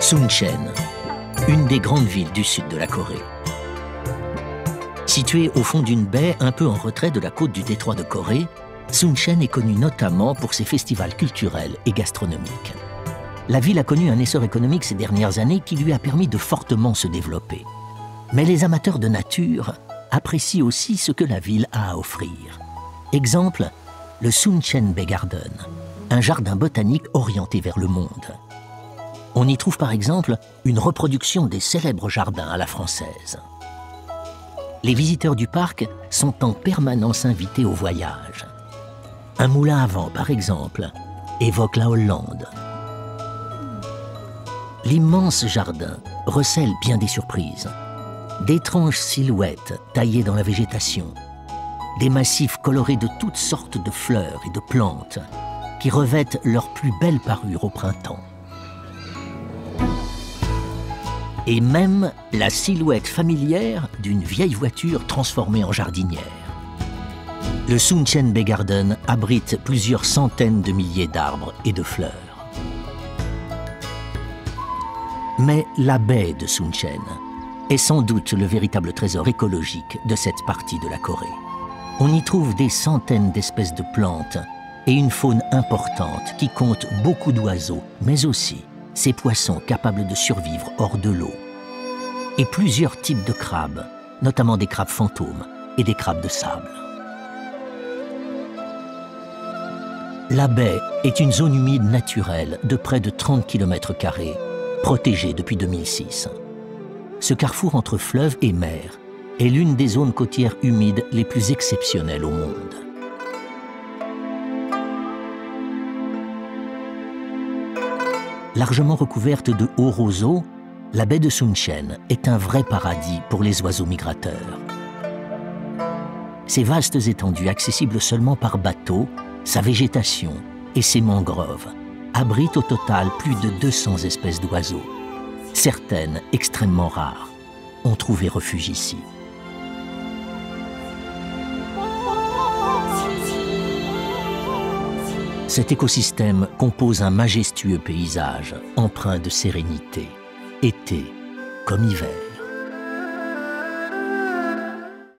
Suncheon, une des grandes villes du sud de la Corée. Située au fond d'une baie un peu en retrait de la côte du détroit de Corée, Suncheon est connue notamment pour ses festivals culturels et gastronomiques. La ville a connu un essor économique ces dernières années qui lui a permis de fortement se développer. Mais les amateurs de nature apprécient aussi ce que la ville a à offrir. Exemple, le Suncheon Bay Garden, un jardin botanique orienté vers le monde. On y trouve par exemple une reproduction des célèbres jardins à la française. Les visiteurs du parc sont en permanence invités au voyage. Un moulin à vent, par exemple, évoque la Hollande. L'immense jardin recèle bien des surprises. D'étranges silhouettes taillées dans la végétation, des massifs colorés de toutes sortes de fleurs et de plantes qui revêtent leur plus belle parure au printemps. Et même la silhouette familière d'une vieille voiture transformée en jardinière. Le Suncheon Bay Garden abrite plusieurs centaines de milliers d'arbres et de fleurs. Mais la baie de Suncheon est sans doute le véritable trésor écologique de cette partie de la Corée. On y trouve des centaines d'espèces de plantes et une faune importante qui compte beaucoup d'oiseaux, mais aussi ces poissons capables de survivre hors de l'eau. Et plusieurs types de crabes, notamment des crabes fantômes et des crabes de sable. La baie est une zone humide naturelle de près de 30 km², protégée depuis 2006. Ce carrefour entre fleuve et mer est l'une des zones côtières humides les plus exceptionnelles au monde. Largement recouverte de hauts roseaux, la baie de Suncheon est un vrai paradis pour les oiseaux migrateurs. Ces vastes étendues accessibles seulement par bateau, sa végétation et ses mangroves abritent au total plus de 200 espèces d'oiseaux. Certaines, extrêmement rares, ont trouvé refuge ici. Cet écosystème compose un majestueux paysage empreint de sérénité, été comme hiver.